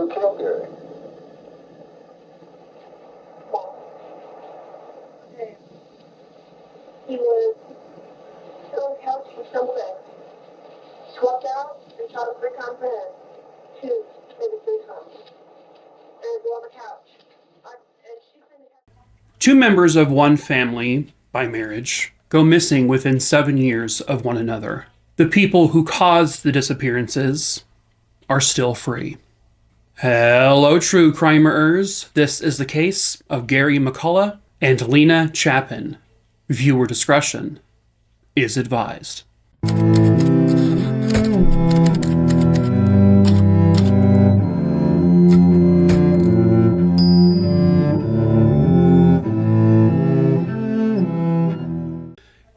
Who killed Gary? Okay. He was sitting on the couch for some sex. Swapped out and shot him 3 times in the head. 2, maybe 3 times. And it was on the couch. And she couldn't have... 2 members of one family, by marriage, go missing within 7 years of one another. The people who caused the disappearances are still free. Hello, true crimerers. This is the case of Gary McCullough and Lena Chapin. Viewer discretion is advised.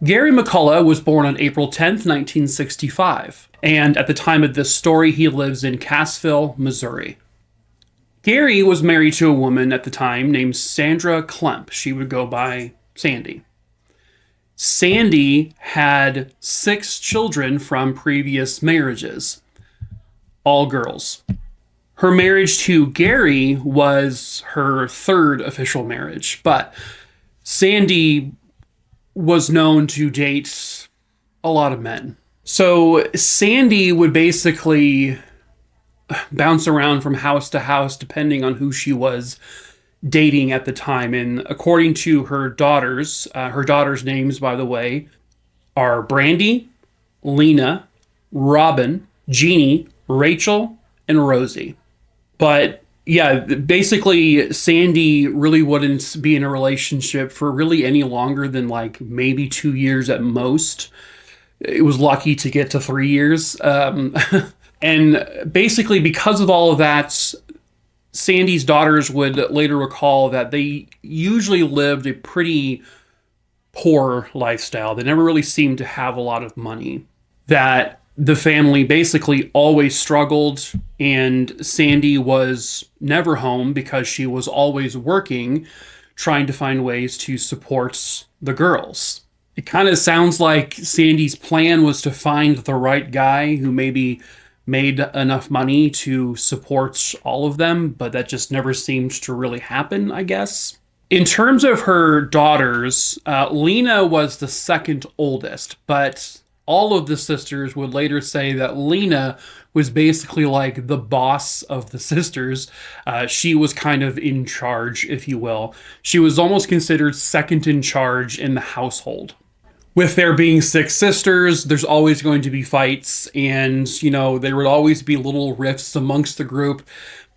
Gary McCullough was born on April 10th, 1965, and at the time of this story, he lives in Cassville, Missouri. Gary was married to a woman at the time named Sandra Klemp. She would go by Sandy. Sandy had 6 children from previous marriages, all girls. Her marriage to Gary was her 3rd official marriage, but Sandy was known to date a lot of men. So Sandy would basically bounce around from house to house depending on who she was dating at the time. And according to her daughters' names, by the way, are Brandy, Lena, Robin, Jeannie, Rachel, and Rosie. But yeah, basically Sandy really wouldn't be in a relationship for really any longer than like maybe 2 years at most. It was lucky to get to 3 years. And basically because of all of that, Sandy's daughters would later recall that they usually lived a pretty poor lifestyle. They never really seemed to have a lot of money. That the family basically always struggled, and Sandy was never home because she was always working, trying to find ways to support the girls. It kind of sounds like Sandy's plan was to find the right guy who maybe made enough money to support all of them, but that just never seemed to really happen, I guess. In terms of her daughters, Lena was the 2nd oldest, but all of the sisters would later say that Lena was basically like the boss of the sisters. She was kind of in charge, if you will. She was almost considered second in charge in the household. With there being 6 sisters, there's always going to be fights, and, you know, there would always be little rifts amongst the group,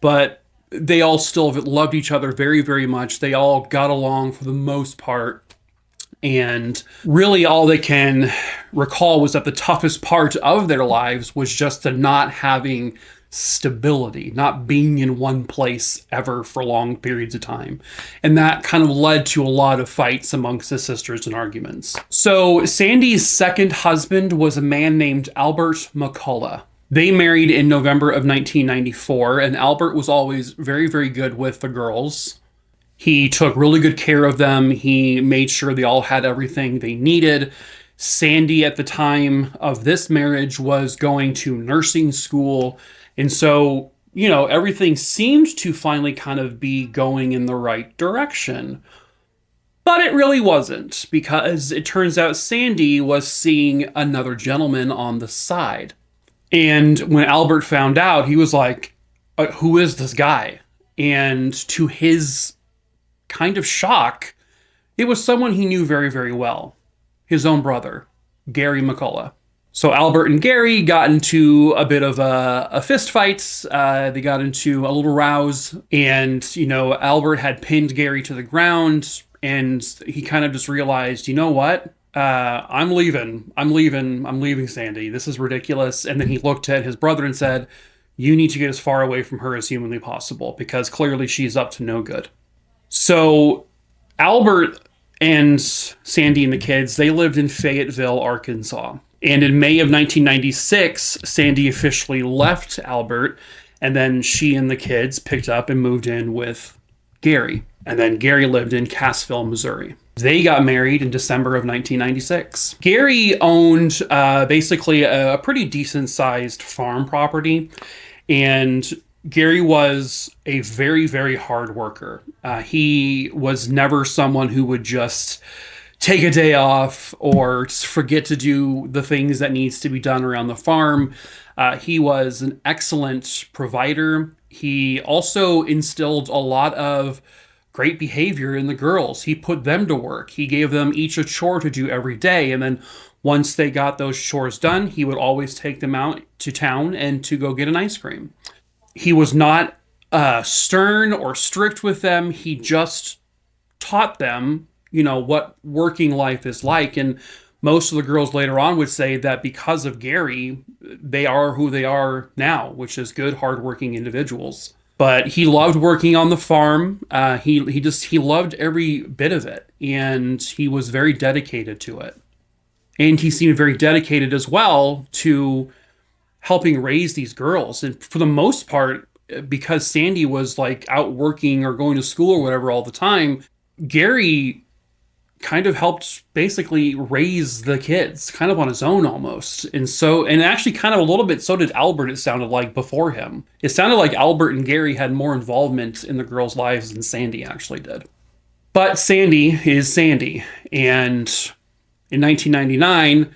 but they all still loved each other very, very much. They all got along for the most part. And really all they can recall was that the toughest part of their lives was just the not having stability, not being in one place ever for long periods of time. And that kind of led to a lot of fights amongst the sisters and arguments. So Sandy's 2nd husband was a man named Albert McCullough. They married in November of 1994, and Albert was always very, very good with the girls. He took really good care of them. He made sure they all had everything they needed. Sandy, at the time of this marriage, was going to nursing school. And so, you know, everything seemed to finally kind of be going in the right direction. But it really wasn't, because it turns out Sandy was seeing another gentleman on the side. And when Albert found out, he was like, who is this guy? And to his kind of shock, it was someone he knew very, very well. His own brother, Gary McCullough. So Albert and Gary got into a bit of a fist fight. They got into a little rouse, and, you know, Albert had pinned Gary to the ground, and he kind of just realized, you know what? I'm leaving, Sandy. This is ridiculous. And then he looked at his brother and said, you need to get as far away from her as humanly possible, because clearly she's up to no good. So Albert and Sandy and the kids, they lived in Fayetteville, Arkansas. And in May of 1996, Sandy officially left Albert, and then she and the kids picked up and moved in with Gary. And then Gary lived in Cassville, Missouri. They got married in December of 1996. Gary owned basically a pretty decent-sized farm property, and Gary was a very, very hard worker. He was never someone who would just take a day off or forget to do the things that needs to be done around the farm. He was an excellent provider. He also instilled a lot of great behavior in the girls. He put them to work. He gave them each a chore to do every day. And then once they got those chores done, he would always take them out to town and to go get an ice cream. He was not stern or strict with them. He just taught them, what working life is like. And most of the girls later on would say that because of Gary, they are who they are now, which is good, hardworking individuals. But he loved working on the farm. He loved every bit of it, and he was very dedicated to it. And he seemed very dedicated as well to helping raise these girls. And for the most part, because Sandy was like out working or going to school or whatever all the time, Gary kind of helped basically raise the kids kind of on his own almost. And actually kind of a little bit, so did Albert, it sounded like, before him. It sounded like Albert and Gary had more involvement in the girls' lives than Sandy actually did. But Sandy is Sandy. And in 1999,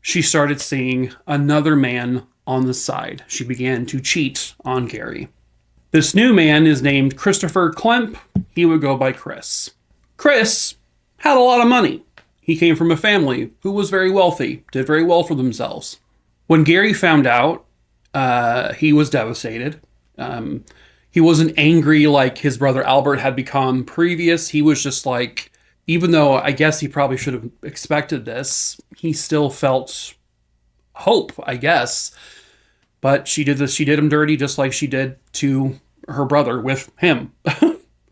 she started seeing another man on the side. She began to cheat on Gary. This new man is named Christopher Klemp. He would go by Chris. Chris had a lot of money. He came from a family who was very wealthy, did very well for themselves. When Gary found out, he was devastated. He wasn't angry like his brother Albert had become previous. He was just like, even though I guess he probably should have expected this, he still felt hope, I guess. But she did him dirty just like she did to her brother with him.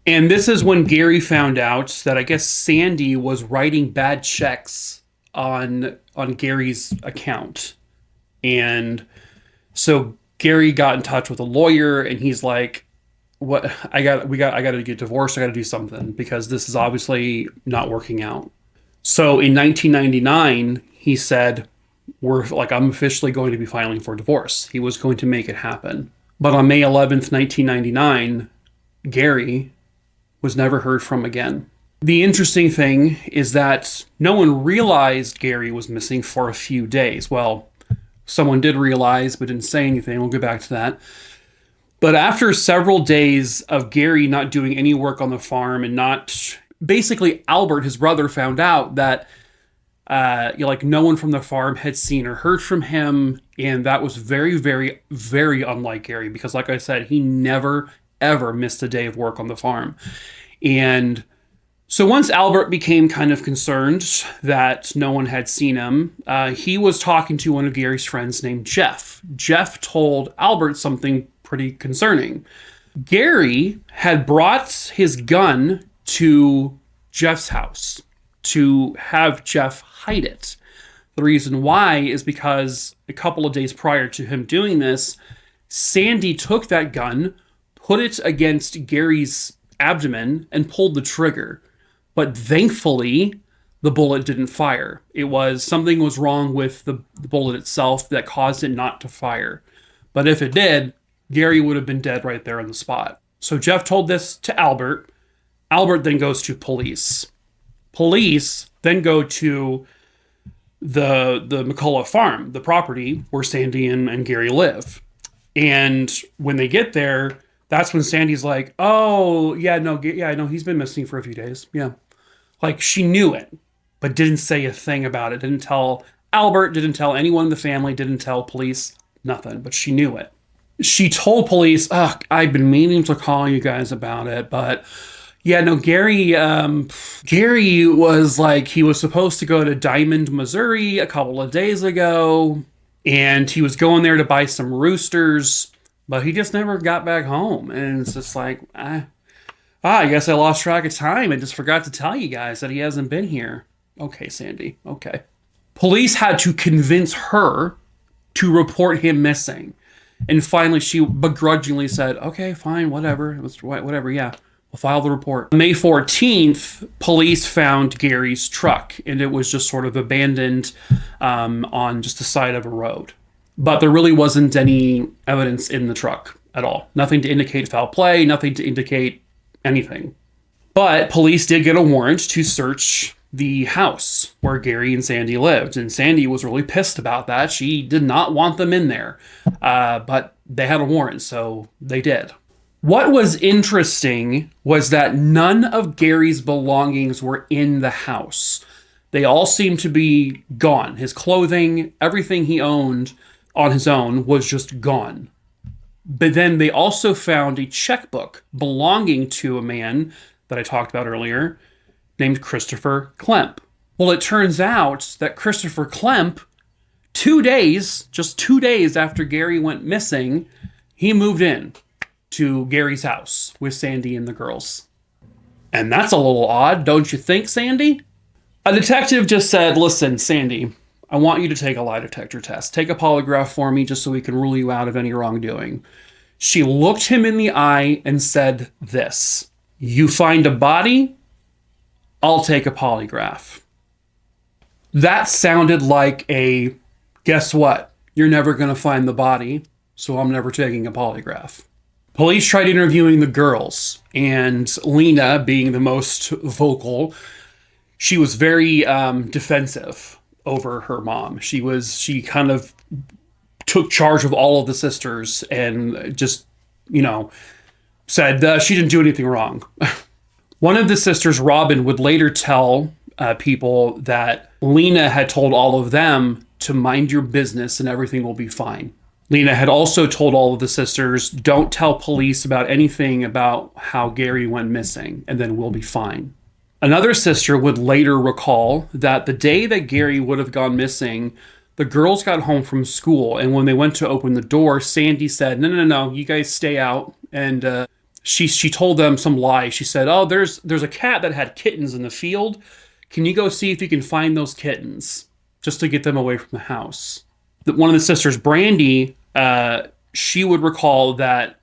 And this is when Gary found out that I guess Sandy was writing bad checks on Gary's account. And so Gary got in touch with a lawyer, and he's like, "What? I got to get divorced. I got to do something because this is obviously not working out." So in 1999, he said, I'm officially going to be filing for divorce. He was going to make it happen. But on May 11th, 1999, Gary was never heard from again. The interesting thing is that no one realized Gary was missing for a few days. Well, someone did realize, but didn't say anything. We'll get back to that. But after several days of Gary not doing any work on the farm and basically Albert, his brother, found out that no one from the farm had seen or heard from him. And that was very, very, very unlike Gary, because like I said, he never, ever missed a day of work on the farm. And so once Albert became kind of concerned that no one had seen him, he was talking to one of Gary's friends named Jeff. Jeff told Albert something pretty concerning. Gary had brought his gun to Jeff's house to have Jeff hide it. The reason why is because a couple of days prior to him doing this, Sandy took that gun, put it against Gary's abdomen, and pulled the trigger. But thankfully, the bullet didn't fire. Something was wrong with the bullet itself that caused it not to fire. But if it did, Gary would have been dead right there on the spot. So Jeff told this to Albert. Albert then goes to police. Police then go to the McCullough farm, the property where Sandy and Gary live. And when they get there, that's when Sandy's like, "Oh, yeah, no, he's been missing for a few days." Yeah. Like, she knew it, but didn't say a thing about it. Didn't tell Albert, didn't tell anyone in the family, didn't tell police, nothing, but she knew it. She told police, "I've been meaning to call you guys about it, but yeah, no, Gary was like, he was supposed to go to Diamond, Missouri a couple of days ago, and he was going there to buy some roosters, but he just never got back home." And it's just like, I guess I lost track of time. I just forgot to tell you guys that he hasn't been here. Okay, Sandy, okay. Police had to convince her to report him missing. And finally, she begrudgingly said, "Okay, fine, whatever. Whatever, yeah. We'll file the report." May 14th, police found Gary's truck, and it was just sort of abandoned on just the side of a road. But there really wasn't any evidence in the truck. at all. Nothing to indicate foul play, nothing to indicate anything. But police did get a warrant to search the house where Gary and Sandy lived. And Sandy was really pissed about that. She did not want them in there. But they had a warrant, so they did. What was interesting was that none of Gary's belongings were in the house. They all seemed to be gone. His clothing, everything he owned on his own was just gone. But then they also found a checkbook belonging to a man that I talked about earlier named Christopher Klemp. Well, it turns out that Christopher Klemp, just 2 days after Gary went missing, he moved in to Gary's house with Sandy and the girls. And that's a little odd, don't you think, Sandy? A detective just said, listen, Sandy, I want you to take a lie detector test. Take a polygraph for me just so we can rule you out of any wrongdoing. She looked him in the eye and said this: you find a body, I'll take a polygraph. That sounded like a, guess what? You're never going to find the body, so I'm never taking a polygraph. Police tried interviewing the girls, and Lena, being the most vocal, she was very defensive over her mom. She kind of took charge of all of the sisters and just, said she didn't do anything wrong. One of the sisters, Robin, would later tell people that Lena had told all of them to mind your business and everything will be fine. Lena had also told all of the sisters, don't tell police about anything about how Gary went missing, and then we'll be fine. Another sister would later recall that the day that Gary would have gone missing, the girls got home from school, and when they went to open the door, Sandy said, no, you guys stay out. And she told them some lie. She said, oh, there's a cat that had kittens in the field. Can you go see if you can find those kittens, just to get them away from the house? One of the sisters, Brandy, she would recall that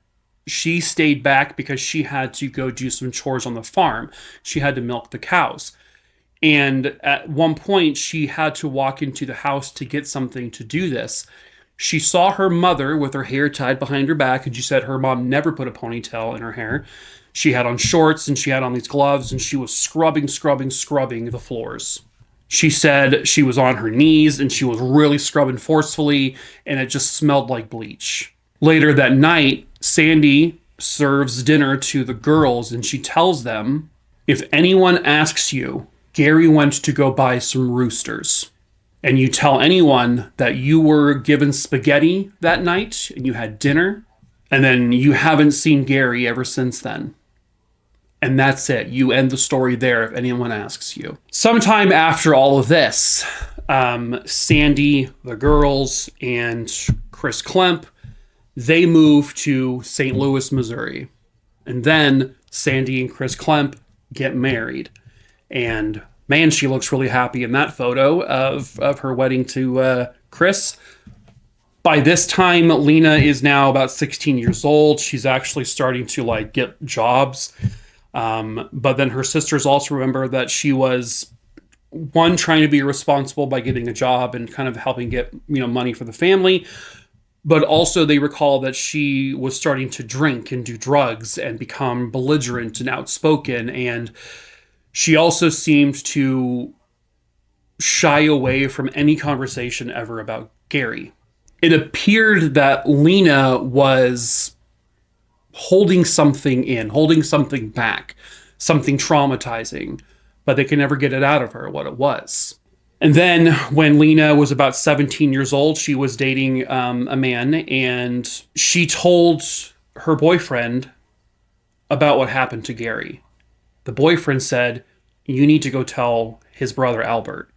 she stayed back because she had to go do some chores on the farm. She had to milk the cows. And at one point, she had to walk into the house to get something to do this. She saw her mother with her hair tied behind her back, and she said her mom never put a ponytail in her hair. She had on shorts, and she had on these gloves, and she was scrubbing the floors. She said she was on her knees, and she was really scrubbing forcefully, and it just smelled like bleach. Later that night, Sandy serves dinner to the girls, and she tells them, if anyone asks you, Gary went to go buy some roosters, and you tell anyone that you were given spaghetti that night, and you had dinner, and then you haven't seen Gary ever since then. And that's it. You end the story there if anyone asks you. Sometime after all of this, Sandy, the girls, and Chris Klemp, they moved to St. Louis, Missouri. And then Sandy and Chris Klemp get married. And man, she looks really happy in that photo of her wedding to Chris. By this time, Lena is now about 16 years old. She's actually starting to get jobs. But then her sisters also remember that she was, one, trying to be responsible by getting a job and kind of helping get, money for the family. But also they recall that she was starting to drink and do drugs and become belligerent and outspoken. And she also seemed to shy away from any conversation ever about Gary. It appeared that Lena was holding something in, holding something back, something traumatizing, but they could never get it out of her, what it was. And then when Lena was about 17 years old, she was dating a man, and she told her boyfriend about what happened to Gary. The boyfriend said, you need to go tell his brother Albert.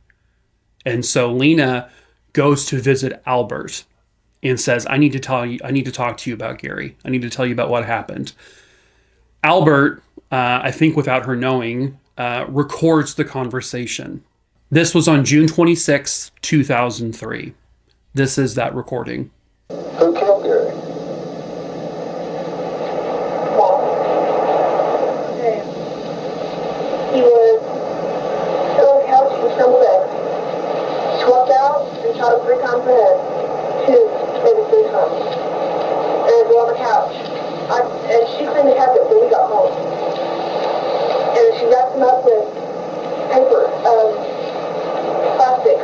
And so Lena goes to visit Albert and says, I need to talk to you about Gary. I need to tell you about what happened. Albert, I think without her knowing, records the conversation. This was on June 26, 2003. This is that recording. Who killed Gary? He was still on the couch in some way. Swept out and shot him 3 times in the head. 2, maybe 3 times. And it was on the couch. and the cabinet when we got home. And she wrapped them up with paper, plastic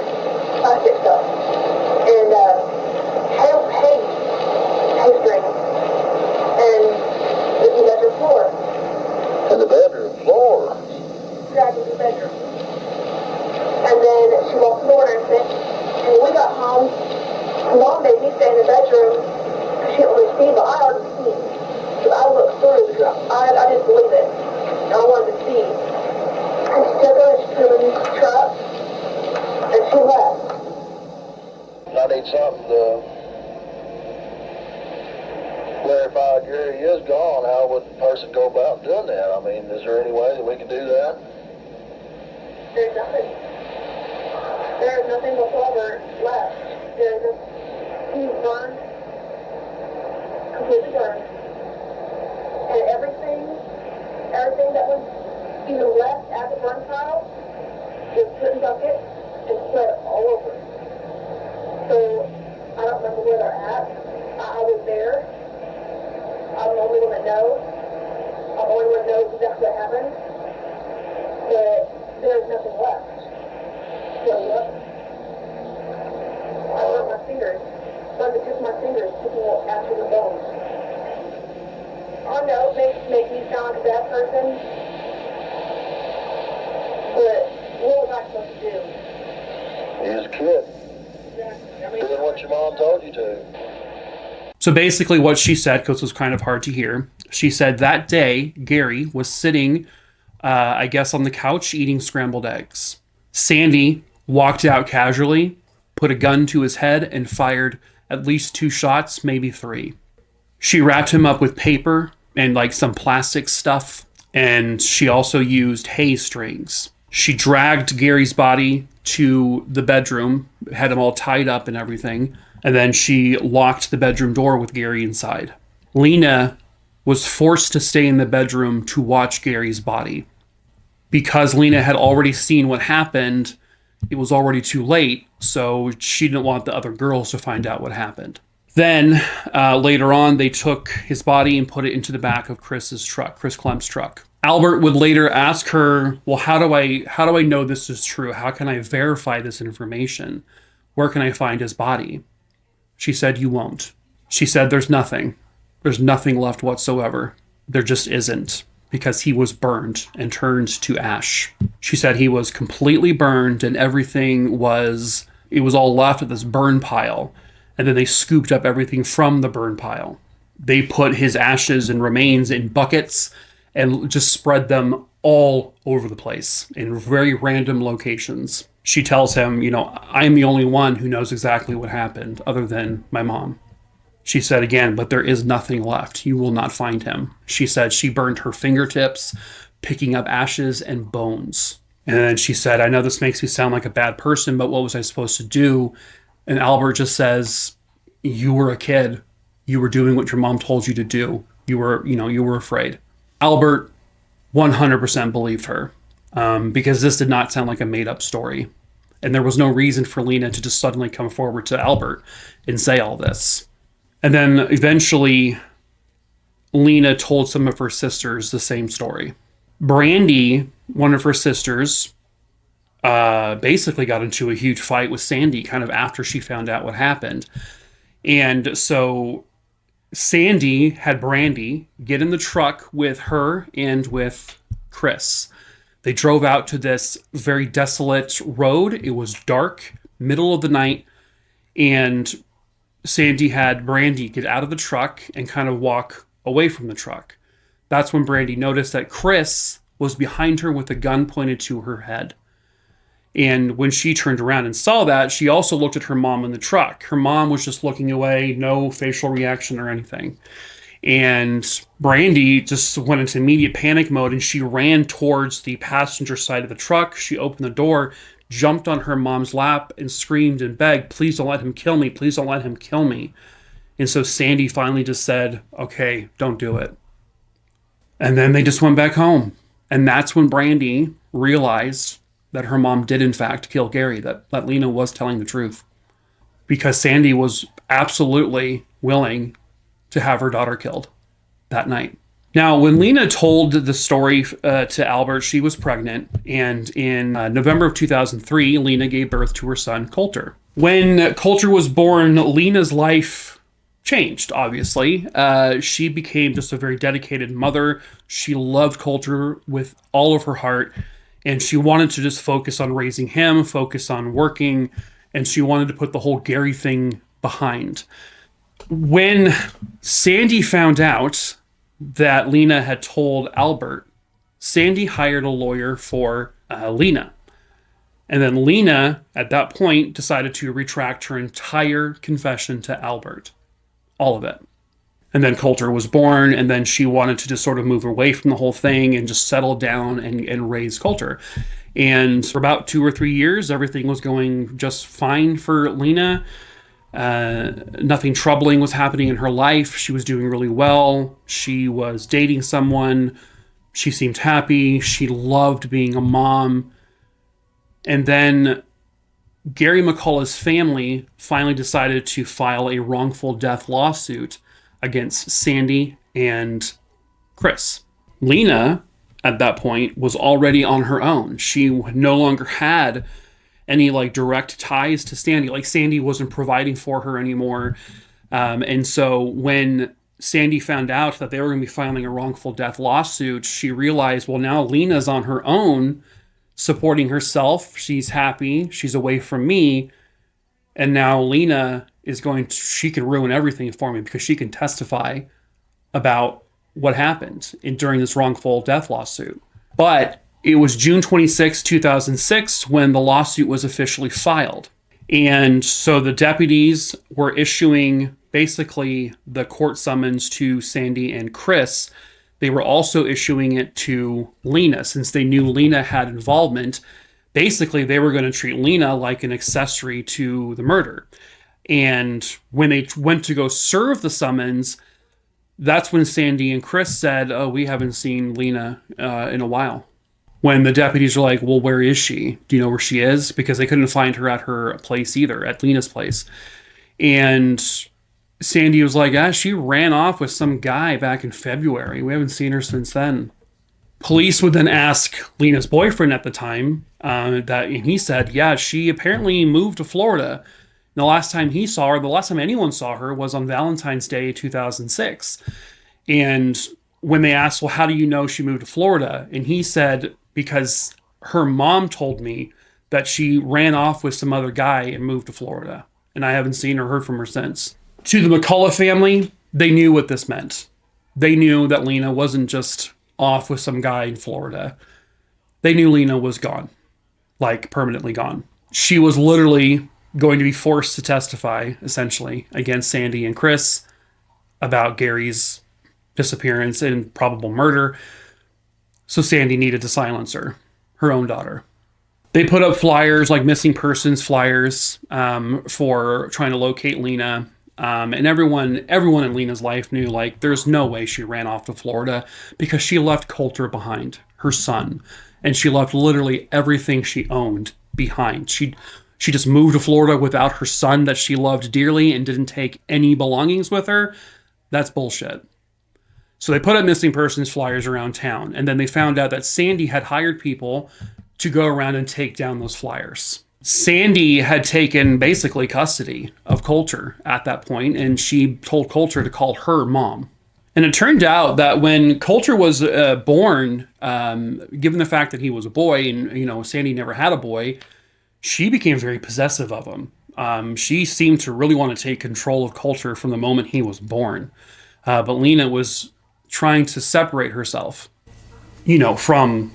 stuff, and hay string, and the bedroom floor. And the bedroom floor? Dragged into the bedroom. And then she locked the door and everything. And when we got home, Mom made me stay in the bedroom because she didn't want to see, but I already seen. But I looked through because I didn't believe it. And I wanted to see. And she took her and she put her in the truck and she left. I need something to clarify Gary is gone. How would the person go about doing that? I mean, is there any way that we can do that? There's nothing. There is nothing whatsoever left. There's just, he's burned, completely burned. And everything that was even left at the burn pile was put in buckets and spread all over. So, I don't remember where they're at. I was there. I'm the only one that knows. I'm the only one that knows exactly what happened. But there's nothing left. So, yep. I hurt my fingers. But the tip of my fingers sticking out after the bones. I know it makes me sound like a bad person. But what was I supposed to do? You was a kid. Exactly. I mean, Doing what your mom told you to. So basically what she said, because it was kind of hard to hear, she said that day Gary was sitting, I guess, on the couch eating scrambled eggs. Sandy walked out casually, put a gun to his head, and fired at least 2 shots, maybe 3. She wrapped him up with paper and like some plastic stuff, and she also used hay strings. She dragged Gary's body to the bedroom, had him all tied up and everything, and then she locked the bedroom door with Gary inside. Lena was forced to stay in the bedroom to watch Gary's body. Because Lena had already seen what happened, it was already too late, so she didn't want the other girls to find out what happened. Then, later on, they took his body and put it into the back of Chris Klump's truck. Albert would later ask her, well, how do I know this is true? How can I verify this information? Where can I find his body? She said, you won't. She said, there's nothing. There's nothing left whatsoever. There just isn't, because he was burned and turned to ash. She said he was completely burned and everything was all left at this burn pile. And then they scooped up everything from the burn pile. They put his ashes and remains in buckets and just spread them all over the place in very random locations. She tells him, I'm the only one who knows exactly what happened other than my mom. She said again, but there is nothing left. You will not find him. She said she burned her fingertips, picking up ashes and bones. And then she said, I know this makes me sound like a bad person, but what was I supposed to do? And Albert just says, you were a kid. You were doing what your mom told you to do. You were afraid. Albert 100% believed her, because this did not sound like a made-up story. And there was no reason for Lena to just suddenly come forward to Albert and say all this. And then eventually, Lena told some of her sisters the same story. Brandy, one of her sisters, basically got into a huge fight with Sandy kind of after she found out what happened. And so Sandy had Brandy get in the truck with her and with Chris. They drove out to this very desolate road. It was dark, middle of the night, and Sandy had Brandy get out of the truck and kind of walk away from the truck. That's when Brandy noticed that Chris was behind her with a gun pointed to her head. And when she turned around and saw that, she also looked at her mom in the truck. Her mom was just looking away, no facial reaction or anything. And Brandy just went into immediate panic mode and she ran towards the passenger side of the truck. She opened the door, jumped on her mom's lap and screamed and begged, please don't let him kill me. Please don't let him kill me. And so Sandy finally just said, okay, don't do it. And then they just went back home. And that's when Brandy realized that her mom did in fact kill Gary, that Lena was telling the truth. Because Sandy was absolutely willing to have her daughter killed that night. Now, when Lena told the story to Albert, she was pregnant, and in November of 2003, Lena gave birth to her son, Coulter. When Coulter was born, Lena's life changed, obviously. She became just a very dedicated mother. She loved Coulter with all of her heart, and she wanted to just focus on raising him, focus on working, and she wanted to put the whole Gary thing behind. When Sandy found out that Lena had told Albert, Sandy hired a lawyer for Lena. And then Lena, at that point, decided to retract her entire confession to Albert. All of it. And then Coulter was born, and then she wanted to just sort of move away from the whole thing and just settle down and raise Coulter. And for about 2 or 3 years, everything was going just fine for Lena. Nothing troubling was happening in her life. She was doing really well. She was dating someone. She seemed happy. She loved being a mom. And then Gary McCullough's family finally decided to file a wrongful death lawsuit against Sandy and Chris. Lena, at that point, was already on her own. She no longer had any direct ties to Sandy. Sandy wasn't providing for her anymore. And so when Sandy found out that they were going to be filing a wrongful death lawsuit, she realized, well, now Lena's on her own, supporting herself. She's happy. She's away from me. And now Lena is she can ruin everything for me because she can testify about what happened during this wrongful death lawsuit. But it was June 26, 2006, when the lawsuit was officially filed. And so the deputies were issuing basically the court summons to Sandy and Chris. They were also issuing it to Lena, since they knew Lena had involvement. Basically, they were going to treat Lena like an accessory to the murder. And when they went to go serve the summons, that's when Sandy and Chris said, oh, we haven't seen Lena in a while. When the deputies were like, well, where is she? Do you know where she is? Because they couldn't find her at her place either, at Lena's place. And Sandy was like, she ran off with some guy back in February. We haven't seen her since then. Police would then ask Lena's boyfriend at the time, and he said, she apparently moved to Florida. And the last time he saw her, the last time anyone saw her, was on Valentine's Day 2006. And when they asked, well, how do you know she moved to Florida? And he said, because her mom told me that she ran off with some other guy and moved to Florida. And I haven't seen or heard from her since. To the McCullough family, they knew what this meant. They knew that Lena wasn't just off with some guy in Florida. They knew Lena was gone. Permanently gone. She was literally going to be forced to testify, essentially, against Sandy and Chris about Gary's disappearance and probable murder. So Sandy needed to silence her own daughter. They put up flyers, missing persons flyers, for trying to locate Lena. And everyone in Lena's life knew, there's no way she ran off to Florida, because she left Coulter behind, her son. And she left literally everything she owned behind. She just moved to Florida without her son that she loved dearly and didn't take any belongings with her. That's bullshit. So they put up missing persons flyers around town, and then they found out that Sandy had hired people to go around and take down those flyers. Sandy had taken basically custody of Coulter at that point, and she told Coulter to call her mom. And it turned out that when Coulter was born, given the fact that he was a boy and, Sandy never had a boy, she became very possessive of him. She seemed to really want to take control of Coulter from the moment he was born. But Lena was trying to separate herself, from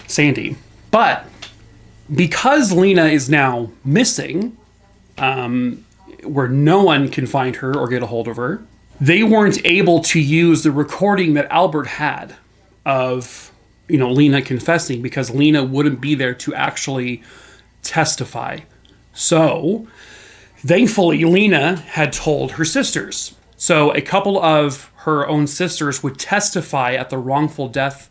Sandy. But because Lena is now missing, where no one can find her or get a hold of her, they weren't able to use the recording that Albert had of, Lena confessing, because Lena wouldn't be there to actually testify. So, thankfully, Lena had told her sisters. So a couple of her own sisters would testify at the wrongful death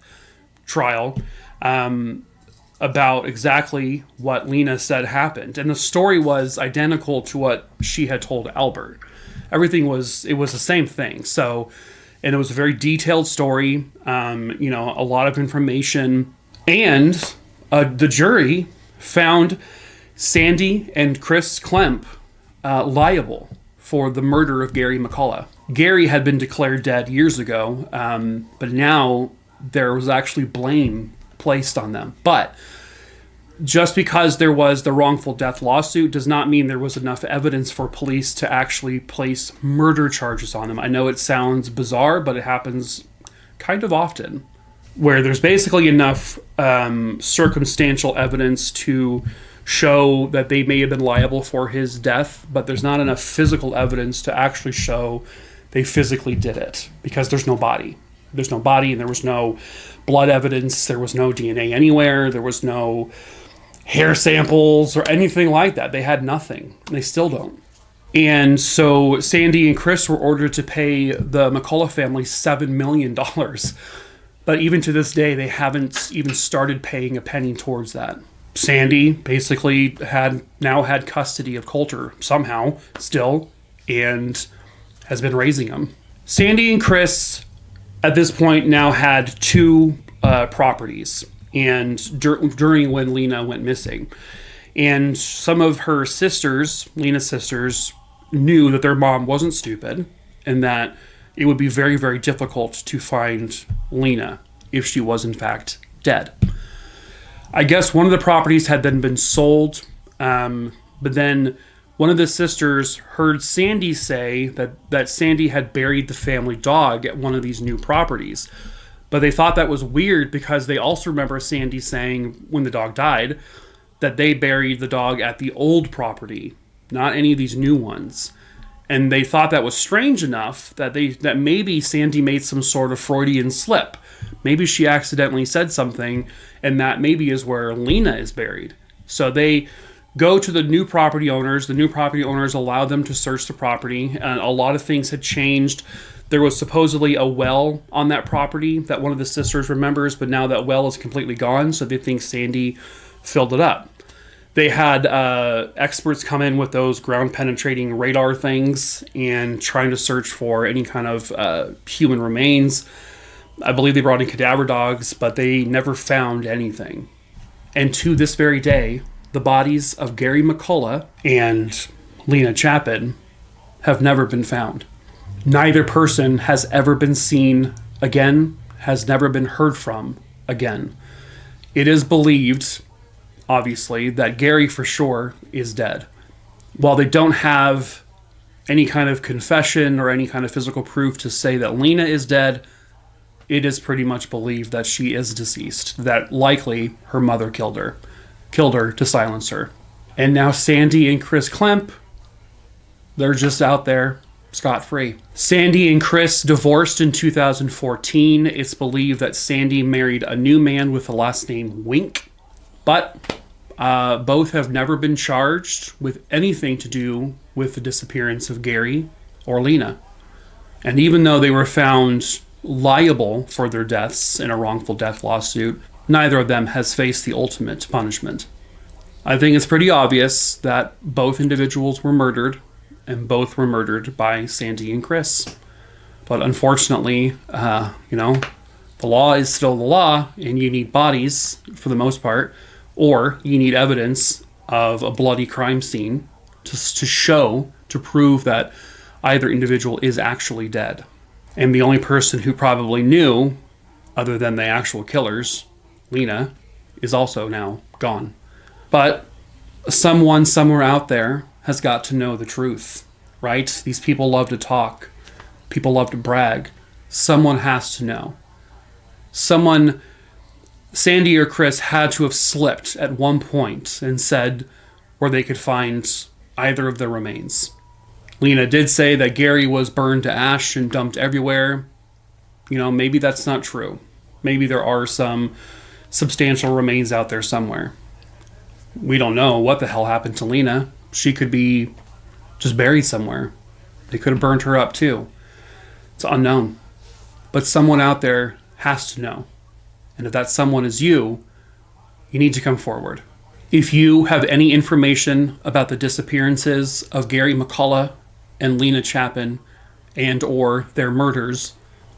trial about exactly what Lena said happened. And the story was identical to what she had told Albert. It was the same thing. So And it was a very detailed story, a lot of information. And the jury found Sandy and Chris Klemp liable for the murder of Gary McCullough. Gary had been declared dead years ago, but now there was actually blame placed on them. But just because there was the wrongful death lawsuit does not mean there was enough evidence for police to actually place murder charges on them. I know it sounds bizarre, but it happens kind of often, where there's basically enough circumstantial evidence to show that they may have been liable for his death, but there's not enough physical evidence to actually show they physically did it, because there's no body. There's no body, and there was no blood evidence. There was no DNA anywhere. There was no hair samples or anything like that. They had nothing. They still don't. And so Sandy and Chris were ordered to pay the McCullough family $7 million. But even to this day, they haven't even started paying a penny towards that. Sandy basically had custody of Coulter somehow still, and has been raising him. Sandy and Chris at this point now had two properties, and during when Lena went missing. And some of her sisters, Lena's sisters, knew that their mom wasn't stupid, and that it would be very, very difficult to find Lena if she was in fact dead. I guess one of the properties had then been sold, but then one of the sisters heard Sandy say that Sandy had buried the family dog at one of these new properties. But they thought that was weird because they also remember Sandy saying, when the dog died, that they buried the dog at the old property, not any of these new ones. And they thought that was strange enough that maybe Sandy made some sort of Freudian slip. Maybe she accidentally said something, and that maybe is where Lena is buried. So they go to the new property owners. The new property owners allow them to search the property, and a lot of things had changed. There was supposedly a well on that property that one of the sisters remembers, but now that well is completely gone, so they think Sandy filled it up. They had experts come in with those ground-penetrating radar things and trying to search for any kind of human remains. I believe they brought in cadaver dogs, but they never found anything. And to this very day, the bodies of Gary McCullough and Lena Chapin have never been found. Neither person has ever been seen again, has never been heard from again. It is believed, obviously, that Gary for sure is dead. While they don't have any kind of confession or any kind of physical proof to say that Lena is dead, it is pretty much believed that she is deceased, that likely her mother killed her to silence her. And now Sandy and Chris Klemp, they're just out there scot-free. Sandy and Chris divorced in 2014. It's believed that Sandy married a new man with the last name Wink, but both have never been charged with anything to do with the disappearance of Gary or Lena. And even though they were found liable for their deaths in a wrongful death lawsuit, neither of them has faced the ultimate punishment. I think it's pretty obvious that both individuals were murdered, and both were murdered by Sandy and Chris. But unfortunately, the law is still the law, and you need bodies for the most part, or you need evidence of a bloody crime scene to prove that either individual is actually dead. And the only person who probably knew, other than the actual killers, Lena, is also now gone. But someone somewhere out there has got to know the truth, right? These people love to talk. People love to brag. Someone has to know. Sandy or Chris had to have slipped at one point and said where they could find either of the remains. Lena did say that Gary was burned to ash and dumped everywhere. Maybe that's not true. Maybe there are some substantial remains out there somewhere. We don't know what the hell happened to Lena. She could be just buried somewhere. They could have burned her up too. It's unknown. But someone out there has to know. And if that someone is you need to come forward. If you have any information about the disappearances of Gary McCullough and Lena Chapin and or their murders,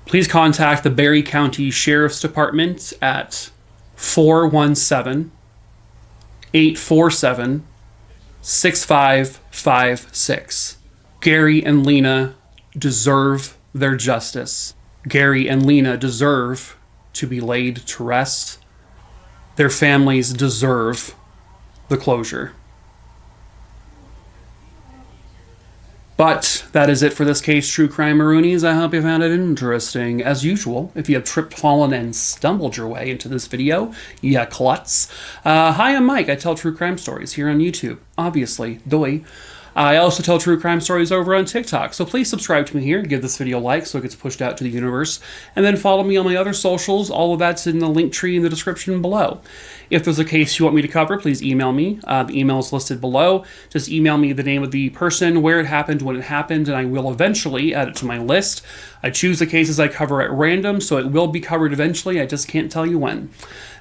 please contact the Barry County Sheriff's Department at 417-847-6556. Gary and Lena deserve their justice. Gary and Lena deserve to be laid to rest. Their families deserve the closure. But that is it for this case, True Crime Maroonies. I hope you found it interesting. As usual, if you have tripped, fallen, and stumbled your way into this video, ya klutz. Hi, I'm Mike. I tell true crime stories here on YouTube. Obviously, doy. I also tell true crime stories over on TikTok, so please subscribe to me here, give this video a like so it gets pushed out to the universe, and then follow me on my other socials. All of that's in the link tree in the description below. If there's a case you want me to cover, please email me. The email is listed below. Just email me the name of the person, where it happened, when it happened, and I will eventually add it to my list. I choose the cases I cover at random, so it will be covered eventually. I just can't tell you when.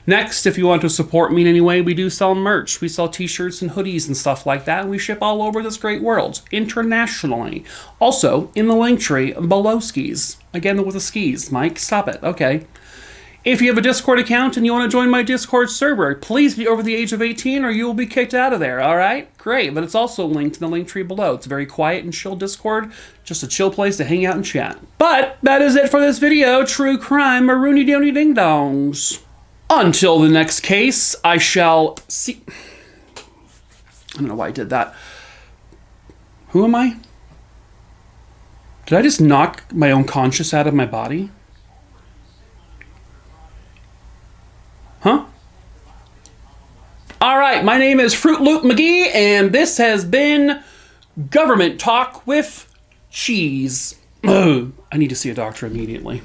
Next, if you want to support me in any way, we do sell merch. We sell t-shirts and hoodies and stuff like that. We ship all over this great world, internationally. Also, in the link tree, below skis. Again, with the skis. Mike, stop it. Okay. If you have a Discord account and you want to join my Discord server, please be over the age of 18 or you will be kicked out of there, alright? Great, but it's also linked in the link tree below. It's a very quiet and chill Discord, just a chill place to hang out and chat. But that is it for this video, True Crime Maroony Doony Ding Dongs. Until the next case, I shall see... I don't know why I did that. Who am I? Did I just knock my own conscience out of my body? Huh? Alright, my name is Fruit Loop McGee, and this has been Government Talk with Cheese. I need to see a doctor immediately.